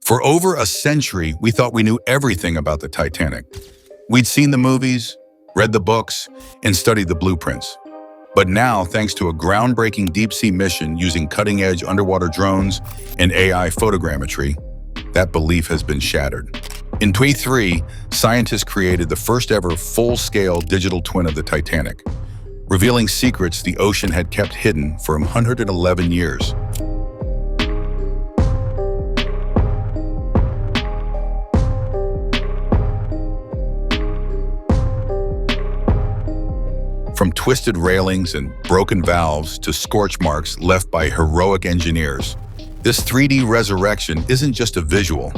For over a century, we thought we knew everything about the Titanic. We'd seen the movies, read the books, and studied the blueprints. But now, thanks to a groundbreaking deep-sea mission using cutting-edge underwater drones and AI photogrammetry, that belief has been shattered. In 2023, scientists created the first-ever full-scale digital twin of the Titanic, revealing secrets the ocean had kept hidden for 111 years. From twisted railings and broken valves to scorch marks left by heroic engineers, this 3D resurrection isn't just a visual.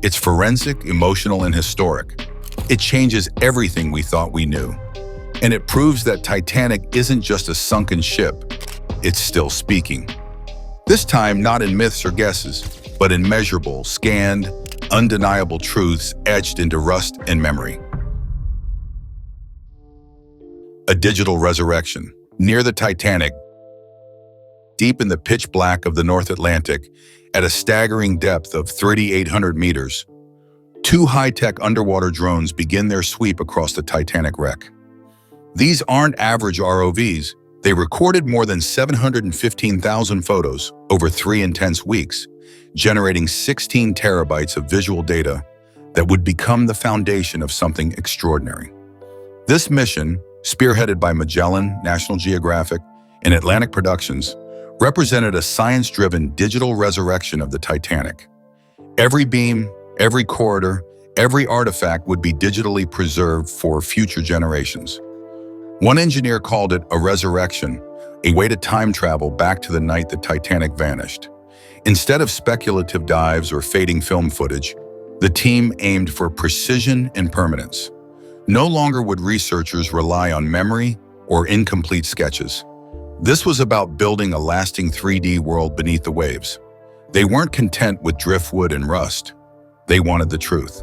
It's forensic, emotional, and historic. It changes everything we thought we knew. And it proves that Titanic isn't just a sunken ship. It's still speaking. This time, not in myths or guesses, but in measurable, scanned, undeniable truths etched into rust and memory. A digital resurrection. Near the Titanic, deep in the pitch black of the North Atlantic, at a staggering depth of 3,800 meters, two high-tech underwater drones begin their sweep across the Titanic wreck. These aren't average ROVs. They recorded more than 715,000 photos over 3 intense weeks, generating 16 terabytes of visual data that would become the foundation of something extraordinary. This mission, spearheaded by Magellan, National Geographic, and Atlantic Productions, represented a science-driven digital resurrection of the Titanic. Every beam, every corridor, every artifact would be digitally preserved for future generations. One engineer called it a resurrection, a way to time travel back to the night the Titanic vanished. Instead of speculative dives or fading film footage, the team aimed for precision and permanence. No longer would researchers rely on memory or incomplete sketches. This was about building a lasting 3D world beneath the waves. They weren't content with driftwood and rust. They wanted the truth.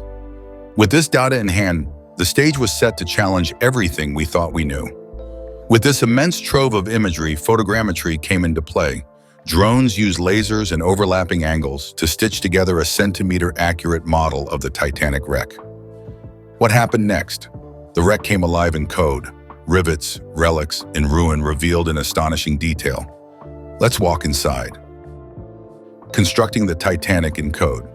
With this data in hand, the stage was set to challenge everything we thought we knew. With this immense trove of imagery, photogrammetry came into play. Drones used lasers and overlapping angles to stitch together a centimeter-accurate model of the Titanic wreck. What happened next? The wreck came alive in code. Rivets, relics, and ruin revealed in astonishing detail. Let's walk inside. Constructing the Titanic in code.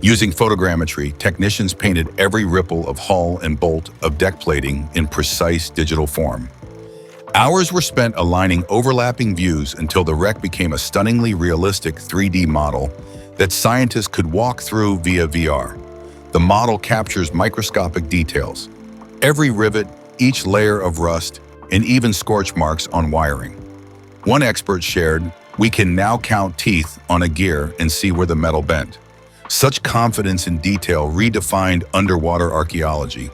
Using photogrammetry, technicians painted every ripple of hull and bolt of deck plating in precise digital form. Hours were spent aligning overlapping views until the wreck became a stunningly realistic 3D model that scientists could walk through via VR. The model captures microscopic details, every rivet, each layer of rust, and even scorch marks on wiring. One expert shared, "We can now count teeth on a gear and see where the metal bent." Such confidence in detail redefined underwater archaeology.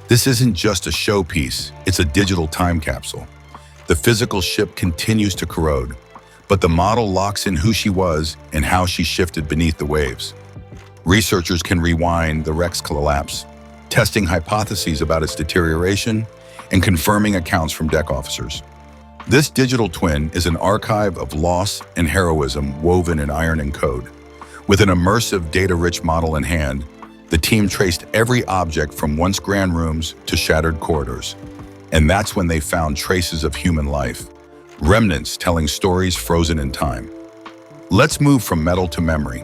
This isn't just a showpiece, it's a digital time capsule. The physical ship continues to corrode, but the model locks in who she was and how she shifted beneath the waves. Researchers can rewind the wreck's collapse, testing hypotheses about its deterioration and confirming accounts from deck officers. This digital twin is an archive of loss and heroism woven in iron and code. With an immersive, data-rich model in hand, the team traced every object from once grand rooms to shattered corridors. And that's when they found traces of human life, remnants telling stories frozen in time. Let's move from metal to memory.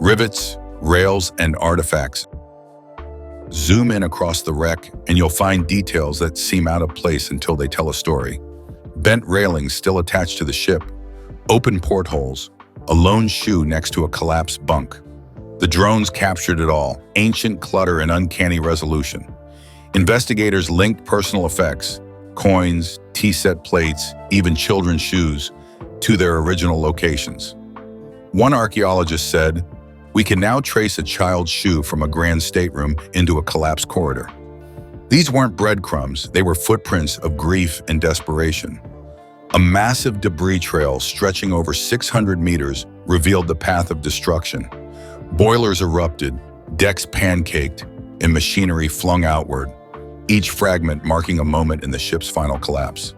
Rivets, rails, and artifacts. Zoom in across the wreck, and you'll find details that seem out of place until they tell a story. Bent railings still attached to the ship, open portholes, a lone shoe next to a collapsed bunk. The drones captured it all, ancient clutter and uncanny resolution. Investigators linked personal effects, coins, tea-set plates, even children's shoes, to their original locations. One archaeologist said, "We can now trace a child's shoe from a grand stateroom into a collapsed corridor." These weren't breadcrumbs, they were footprints of grief and desperation. A massive debris trail stretching over 600 meters revealed the path of destruction. Boilers erupted, decks pancaked, and machinery flung outward, each fragment marking a moment in the ship's final collapse.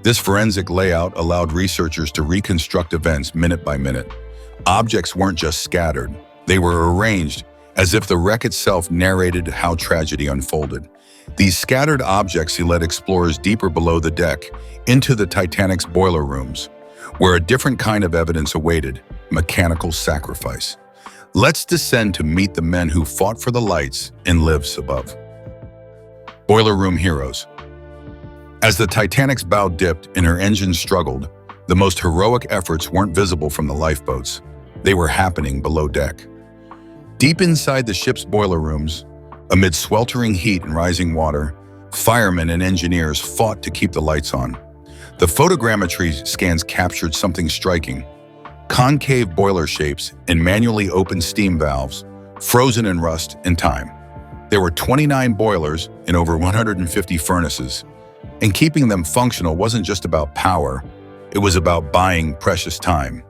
This forensic layout allowed researchers to reconstruct events minute by minute, Objects weren't just scattered, they were arranged as if the wreck itself narrated how tragedy unfolded. These scattered objects led explorers deeper below the deck, into the Titanic's boiler rooms, where a different kind of evidence awaited: mechanical sacrifice. Let's descend to meet the men who fought for the lights and lives above. Boiler room heroes. As the Titanic's bow dipped and her engines struggled, the most heroic efforts weren't visible from the lifeboats. They were happening below deck. Deep inside the ship's boiler rooms, amid sweltering heat and rising water, firemen and engineers fought to keep the lights on. The photogrammetry scans captured something striking: concave boiler shapes and manually opened steam valves, frozen in rust and time. There were 29 boilers and over 150 furnaces, and keeping them functional wasn't just about power, it was about buying precious time.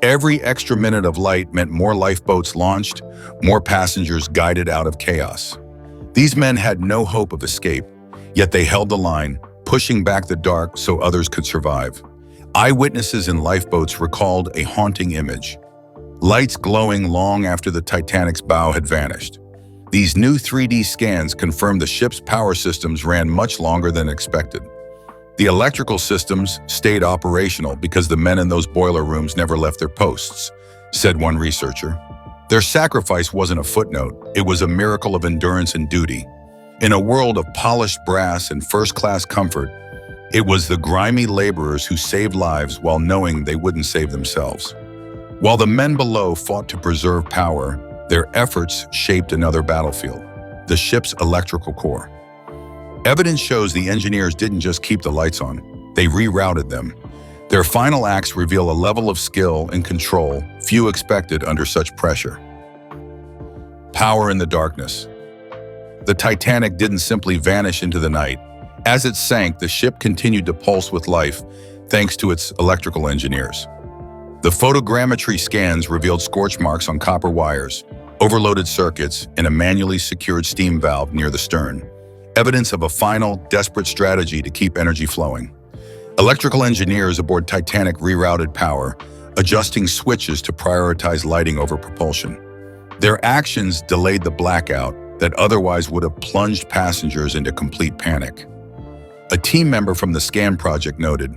Every extra minute of light meant more lifeboats launched, more passengers guided out of chaos. These men had no hope of escape, yet they held the line, pushing back the dark so others could survive. Eyewitnesses in lifeboats recalled a haunting image: lights glowing long after the Titanic's bow had vanished. These new 3D scans confirmed the ship's power systems ran much longer than expected. The electrical systems stayed operational because the men in those boiler rooms never left their posts, said one researcher. Their sacrifice wasn't a footnote, it was a miracle of endurance and duty. In a world of polished brass and first-class comfort, it was the grimy laborers who saved lives while knowing they wouldn't save themselves. While the men below fought to preserve power, their efforts shaped another battlefield: the ship's electrical core. Evidence shows the engineers didn't just keep the lights on, they rerouted them. Their final acts reveal a level of skill and control few expected under such pressure. Power in the darkness. The Titanic didn't simply vanish into the night. As it sank, the ship continued to pulse with life thanks to its electrical engineers. The photogrammetry scans revealed scorch marks on copper wires, overloaded circuits, and a manually secured steam valve near the stern, evidence of a final, desperate strategy to keep energy flowing. Electrical engineers aboard Titanic rerouted power, adjusting switches to prioritize lighting over propulsion. Their actions delayed the blackout that otherwise would have plunged passengers into complete panic. A team member from the scan project noted,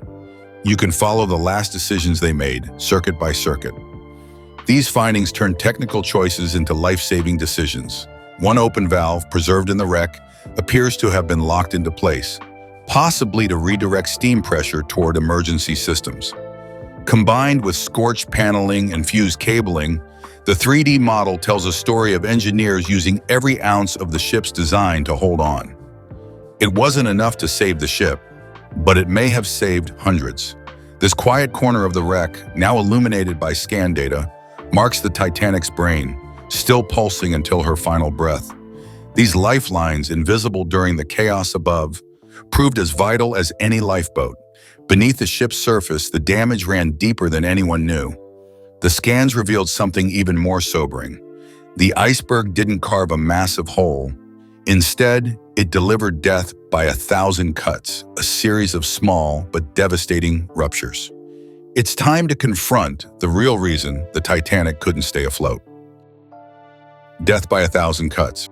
"You can follow the last decisions they made, circuit by circuit." These findings turned technical choices into life-saving decisions. One open valve, preserved in the wreck, appears to have been locked into place, possibly to redirect steam pressure toward emergency systems. Combined with scorched paneling and fused cabling, the 3D model tells a story of engineers using every ounce of the ship's design to hold on. It wasn't enough to save the ship, but it may have saved hundreds. This quiet corner of the wreck, now illuminated by scan data, marks the Titanic's brain, still pulsing until her final breath. These lifelines, invisible during the chaos above, proved as vital as any lifeboat. Beneath the ship's surface, the damage ran deeper than anyone knew. The scans revealed something even more sobering. The iceberg didn't carve a massive hole. Instead, it delivered death by 1,000 cuts, a series of small but devastating ruptures. It's time to confront the real reason the Titanic couldn't stay afloat. Death by 1,000 cuts.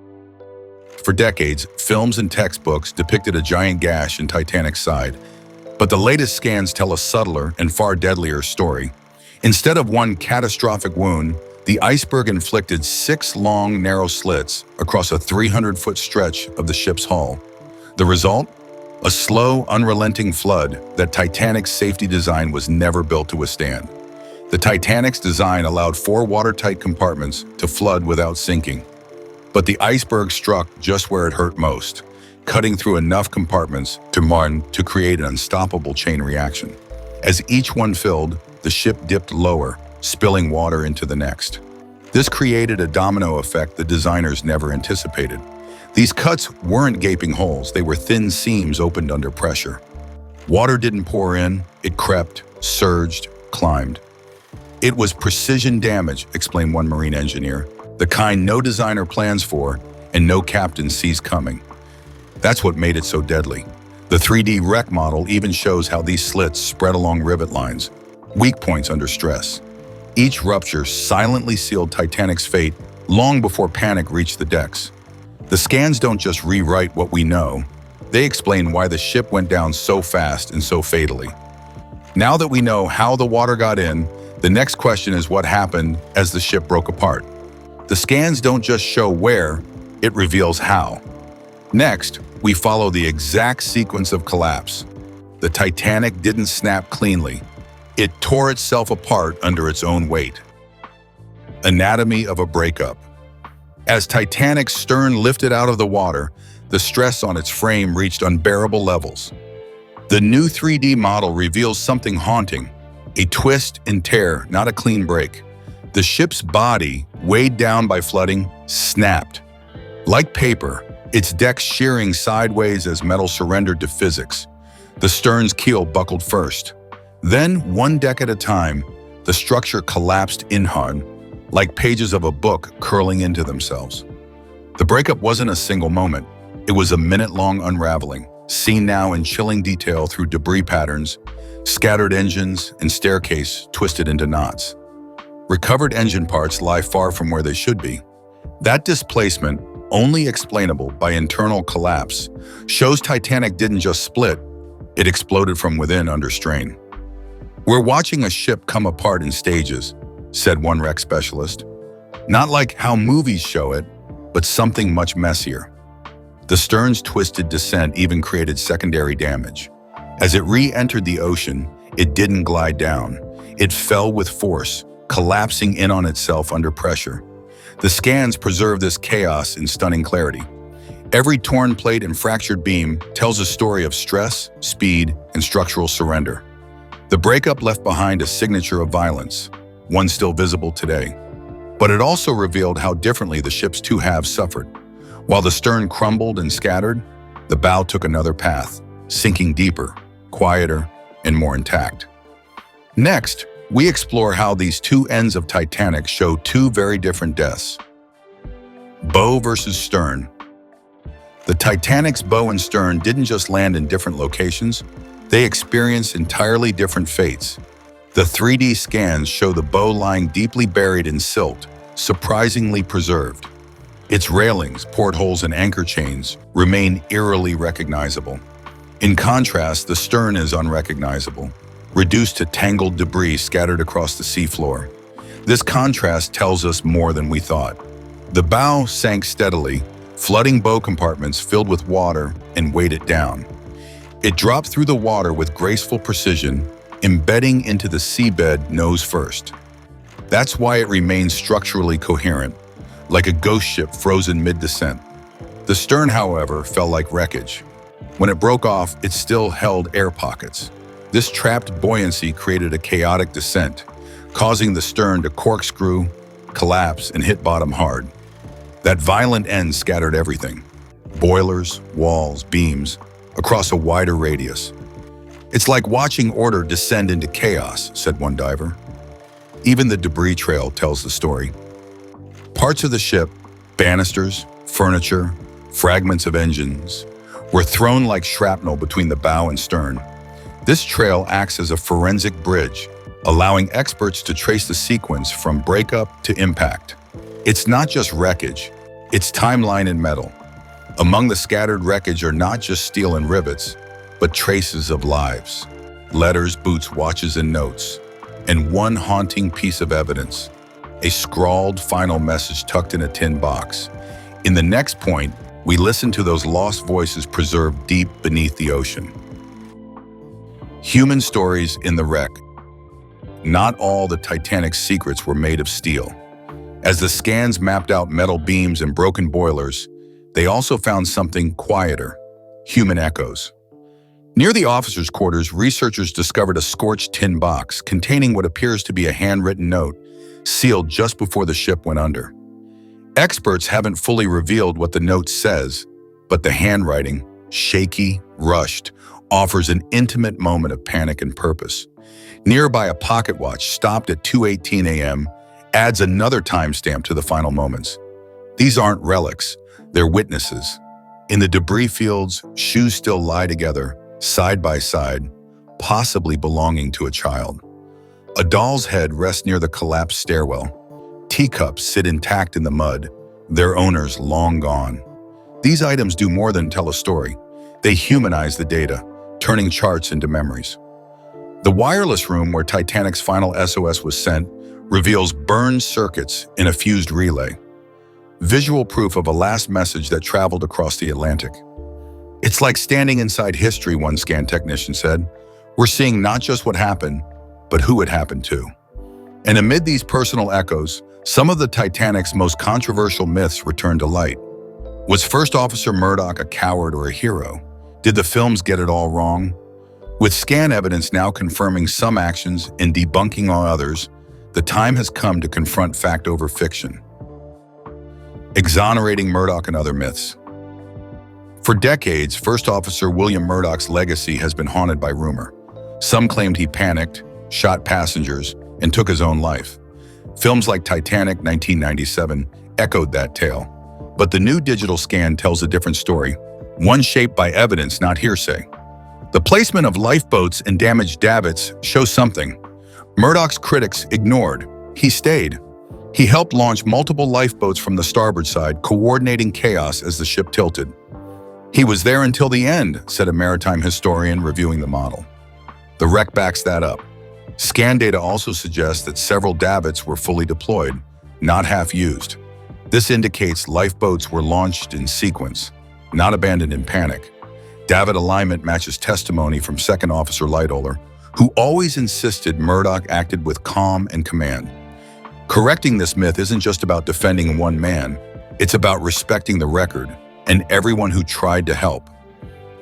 For decades, films and textbooks depicted a giant gash in Titanic's side, but the latest scans tell a subtler and far deadlier story. Instead of one catastrophic wound, the iceberg inflicted 6 long, narrow slits across a 300-foot stretch of the ship's hull. The result? A slow, unrelenting flood that Titanic's safety design was never built to withstand. The Titanic's design allowed 4 watertight compartments to flood without sinking. But the iceberg struck just where it hurt most, cutting through enough compartments to create an unstoppable chain reaction. As each one filled, the ship dipped lower, spilling water into the next. This created a domino effect the designers never anticipated. These cuts weren't gaping holes, they were thin seams opened under pressure. Water didn't pour in, it crept, surged, climbed. It was precision damage, explained one marine engineer, the kind no designer plans for and no captain sees coming. That's what made it so deadly. The 3D wreck model even shows how these slits spread along rivet lines, weak points under stress. Each rupture silently sealed Titanic's fate long before panic reached the decks. The scans don't just rewrite what we know, they explain why the ship went down so fast and so fatally. Now that we know how the water got in, the next question is what happened as the ship broke apart. The scans don't just show where, it reveals how. Next, we follow the exact sequence of collapse. The Titanic didn't snap cleanly. It tore itself apart under its own weight. Anatomy of a breakup. As Titanic's stern lifted out of the water, the stress on its frame reached unbearable levels. The new 3D model reveals something haunting, a twist and tear, not a clean break. The ship's body, weighed down by flooding, snapped. Like paper, its decks shearing sideways as metal surrendered to physics. The stern's keel buckled first. Then, one deck at a time, the structure collapsed inward, like pages of a book curling into themselves. The breakup wasn't a single moment. It was a minute-long unraveling, seen now in chilling detail through debris patterns, scattered engines, and staircase twisted into knots. Recovered engine parts lie far from where they should be. That displacement, only explainable by internal collapse, shows Titanic didn't just split, it exploded from within under strain. "We're watching a ship come apart in stages," said one wreck specialist. "Not like how movies show it, but something much messier." The stern's twisted descent even created secondary damage. As it re-entered the ocean, it didn't glide down. It fell with force, collapsing in on itself under pressure. The scans preserve this chaos in stunning clarity. Every torn plate and fractured beam tells a story of stress, speed, and structural surrender. The breakup left behind a signature of violence, one still visible today. But it also revealed how differently the ship's two halves suffered. While the stern crumbled and scattered, the bow took another path, sinking deeper, quieter, and more intact. Next, we explore how these two ends of Titanic show two very different deaths. Bow versus stern. The Titanic's bow and stern didn't just land in different locations, they experienced entirely different fates. The 3D scans show the bow lying deeply buried in silt, surprisingly preserved. Its railings, portholes, and anchor chains remain eerily recognizable. In contrast, the stern is unrecognizable, reduced to tangled debris scattered across the seafloor. This contrast tells us more than we thought. The bow sank steadily, flooding bow compartments filled with water and weighed it down. It dropped through the water with graceful precision, embedding into the seabed nose first. That's why it remains structurally coherent, like a ghost ship frozen mid-descent. The stern, however, fell like wreckage. When it broke off, it still held air pockets. This trapped buoyancy created a chaotic descent, causing the stern to corkscrew, collapse, and hit bottom hard. That violent end scattered everything: boilers, walls, beams, across a wider radius. "It's like watching order descend into chaos," said one diver. Even the debris trail tells the story. Parts of the ship, banisters, furniture, fragments of engines, were thrown like shrapnel between the bow and stern. This trail acts as a forensic bridge, allowing experts to trace the sequence from breakup to impact. It's not just wreckage, it's timeline in metal. Among the scattered wreckage are not just steel and rivets, but traces of lives, letters, boots, watches, and notes. And one haunting piece of evidence, a scrawled final message tucked in a tin box. In the next point, we listen to those lost voices preserved deep beneath the ocean. Human stories in the wreck. Not all the Titanic's secrets were made of steel. As the scans mapped out metal beams and broken boilers, they also found something quieter: human echoes. Near the officers' quarters, researchers discovered a scorched tin box containing what appears to be a handwritten note, sealed just before the ship went under. Experts haven't fully revealed what the note says, but the handwriting, shaky, rushed, offers an intimate moment of panic and purpose. Nearby, a pocket watch stopped at 2:18 a.m. adds another timestamp to the final moments. These aren't relics, they're witnesses. In the debris fields, shoes still lie together, side by side, possibly belonging to a child. A doll's head rests near the collapsed stairwell. Teacups sit intact in the mud, their owners long gone. These items do more than tell a story. They humanize the data, turning charts into memories. The wireless room where Titanic's final SOS was sent reveals burned circuits in a fused relay. Visual proof of a last message that traveled across the Atlantic. "It's like standing inside history," one scan technician said. "We're seeing not just what happened, but who it happened to." And amid these personal echoes, some of the Titanic's most controversial myths return to light. Was First Officer Murdoch a coward or a hero? Did the films get it all wrong? With scan evidence now confirming some actions and debunking all others, the time has come to confront fact over fiction. Exonerating Murdoch and other myths. For decades, First Officer William Murdoch's legacy has been haunted by rumor. Some claimed he panicked, shot passengers, and took his own life. Films like Titanic 1997 echoed that tale. But the new digital scan tells a different story, one shaped by evidence, not hearsay. The placement of lifeboats and damaged davits shows something Murdoch's critics ignored. He stayed. He helped launch multiple lifeboats from the starboard side, coordinating chaos as the ship tilted. "He was there until the end," said a maritime historian reviewing the model. The wreck backs that up. Scan data also suggests that several davits were fully deployed, not half-used. This indicates lifeboats were launched in sequence, not abandoned in panic. Davit alignment matches testimony from Second Officer Lightoller, who always insisted Murdoch acted with calm and command. Correcting this myth isn't just about defending one man, it's about respecting the record and everyone who tried to help.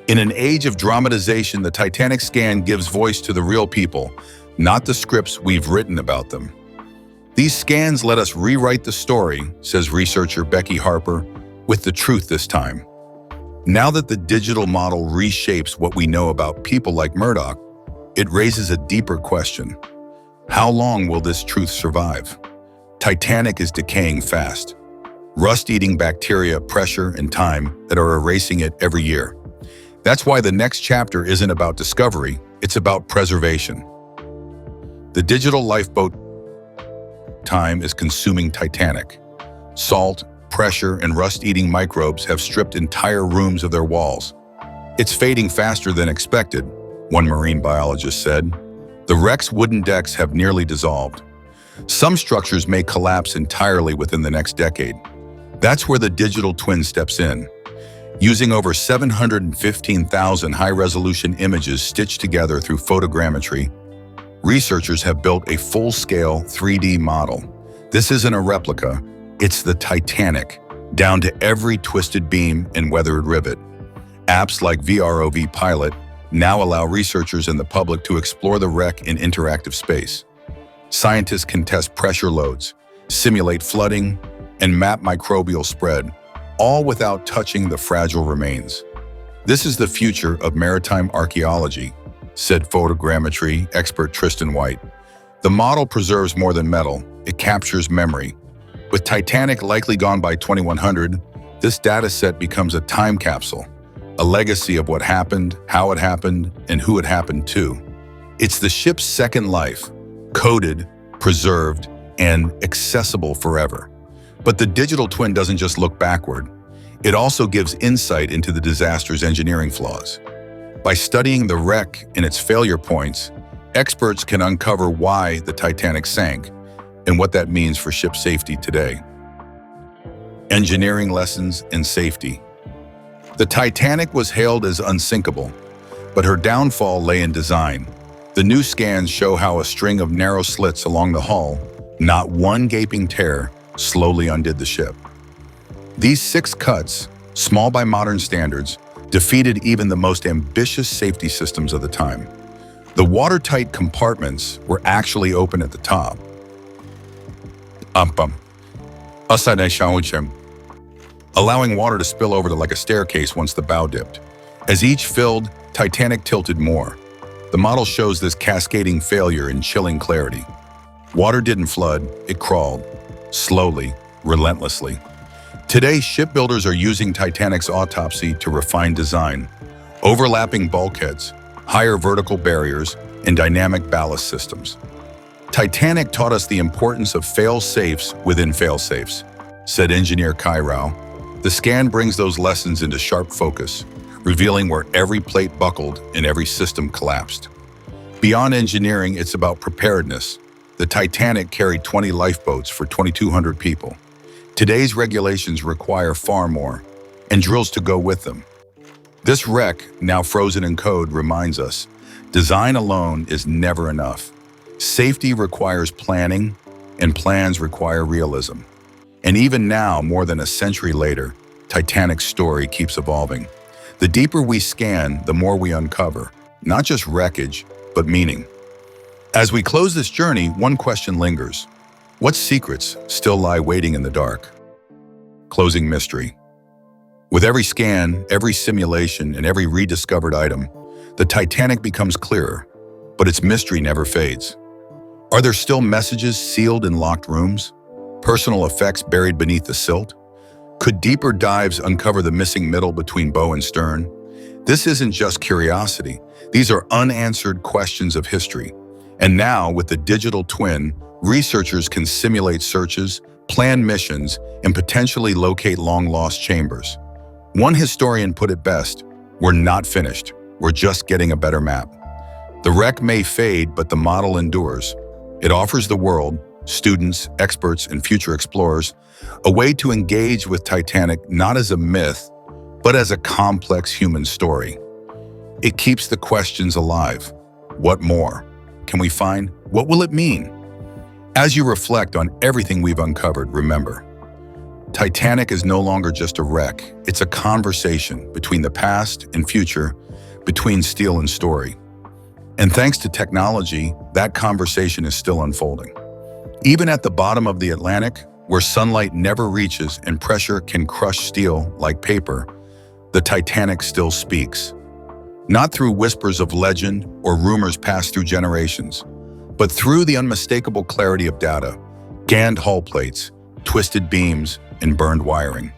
In an age of dramatization, the Titanic scan gives voice to the real people, not the scripts we've written about them. "These scans let us rewrite the story," says researcher Becky Harper, "with the truth this time." Now that the digital model reshapes what we know about people like Murdoch, it raises a deeper question. How long will this truth survive? Titanic is decaying fast. Rust-eating bacteria, pressure, and time that are erasing it every year. That's why the next chapter isn't about discovery, it's about preservation. The digital lifeboat time is consuming Titanic. Salt, pressure, and rust-eating microbes have stripped entire rooms of their walls. "It's fading faster than expected," one marine biologist said. "The wreck's wooden decks have nearly dissolved. Some structures may collapse entirely within the next decade." That's where the digital twin steps in. Using over 715,000 high-resolution images stitched together through photogrammetry, researchers have built a full-scale 3D model. This isn't a replica, it's the Titanic, down to every twisted beam and weathered rivet. Apps like VROV Pilot now allow researchers and the public to explore the wreck in interactive space. Scientists can test pressure loads, simulate flooding, and map microbial spread, all without touching the fragile remains. "This is the future of maritime archaeology," said photogrammetry expert Tristan White. "The model preserves more than metal, it captures memory. With Titanic likely gone by 2100, this data set becomes a time capsule, a legacy of what happened, how it happened, and who it happened to. It's the ship's second life, coded, preserved, and accessible forever. But the digital twin doesn't just look backward. It also gives insight into the disaster's engineering flaws. By studying the wreck and its failure points, experts can uncover why the Titanic sank and what that means for ship safety today. Engineering lessons in safety. The Titanic was hailed as unsinkable, but her downfall lay in design. The new scans show how a string of narrow slits along the hull, not one gaping tear, slowly undid the ship. These 6 cuts, small by modern standards, defeated even the most ambitious safety systems of the time. The watertight compartments were actually open at the top, allowing water to spill over like a staircase once the bow dipped. As each filled, Titanic tilted more. The model shows this cascading failure in chilling clarity. Water didn't flood, it crawled, slowly, relentlessly. Today, shipbuilders are using Titanic's autopsy to refine design, overlapping bulkheads, higher vertical barriers, and dynamic ballast systems. Titanic taught us the importance of fail-safes within fail-safes, said engineer Kai Rao. The scan brings those lessons into sharp focus, revealing where every plate buckled and every system collapsed. Beyond engineering, it's about preparedness. The Titanic carried 20 lifeboats for 2,200 people. Today's regulations require far more, and drills to go with them. This wreck, now frozen in code, reminds us, design alone is never enough. Safety requires planning, and plans require realism. And even now, more than a century later, Titanic's story keeps evolving. The deeper we scan, the more we uncover, not just wreckage, but meaning. As we close this journey, one question lingers. What secrets still lie waiting in the dark? Closing mystery. With every scan, every simulation, and every rediscovered item, the Titanic becomes clearer, but its mystery never fades. Are there still messages sealed in locked rooms? Personal effects buried beneath the silt? Could deeper dives uncover the missing middle between bow and stern? This isn't just curiosity. These are unanswered questions of history. And now, with the digital twin, researchers can simulate searches, plan missions, and potentially locate long-lost chambers. One historian put it best, "We're not finished. We're just getting a better map." The wreck may fade, but the model endures. It offers the world, students, experts, and future explorers, a way to engage with Titanic not as a myth, but as a complex human story. It keeps the questions alive. What more can we find? What will it mean? As you reflect on everything we've uncovered, remember, Titanic is no longer just a wreck. It's a conversation between the past and future, between steel and story. And thanks to technology, that conversation is still unfolding. Even at the bottom of the Atlantic, where sunlight never reaches and pressure can crush steel like paper, the Titanic still speaks. Not through whispers of legend or rumors passed through generations, but through the unmistakable clarity of data, scanned hull plates, twisted beams, and burned wiring.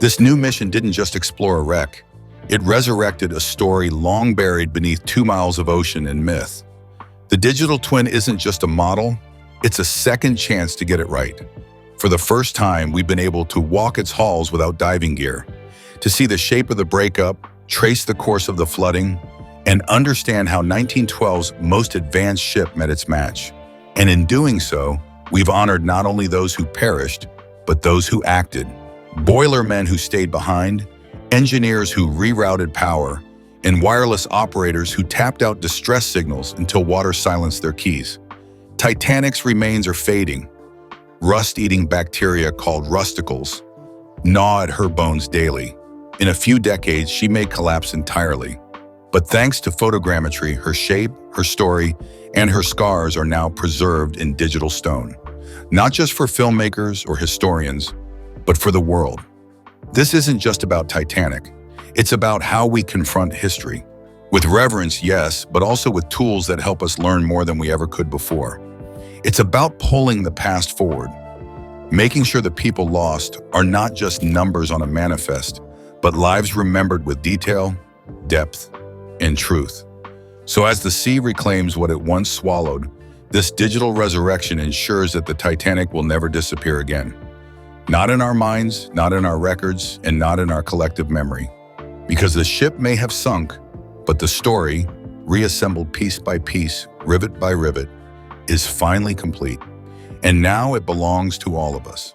This new mission didn't just explore a wreck. It resurrected a story long buried beneath 2 miles of ocean and myth. The digital twin isn't just a model, it's a second chance to get it right. For the first time, we've been able to walk its halls without diving gear, to see the shape of the breakup, trace the course of the flooding, and understand how 1912's most advanced ship met its match. And in doing so, we've honored not only those who perished, but those who acted. Boilermen who stayed behind, engineers who rerouted power, and wireless operators who tapped out distress signals until water silenced their keys. Titanic's remains are fading. Rust-eating bacteria called rusticles gnaw at her bones daily. In a few decades, she may collapse entirely. But thanks to photogrammetry, her shape, her story, and her scars are now preserved in digital stone. Not just for filmmakers or historians, but for the world. This isn't just about Titanic. It's about how we confront history. With reverence, yes, but also with tools that help us learn more than we ever could before. It's about pulling the past forward, making sure the people lost are not just numbers on a manifest, but lives remembered with detail, depth, and truth. So as the sea reclaims what it once swallowed, this digital resurrection ensures that the Titanic will never disappear again. Not in our minds, not in our records, and not in our collective memory. Because the ship may have sunk, but the story, reassembled piece by piece, rivet by rivet, is finally complete. And now it belongs to all of us.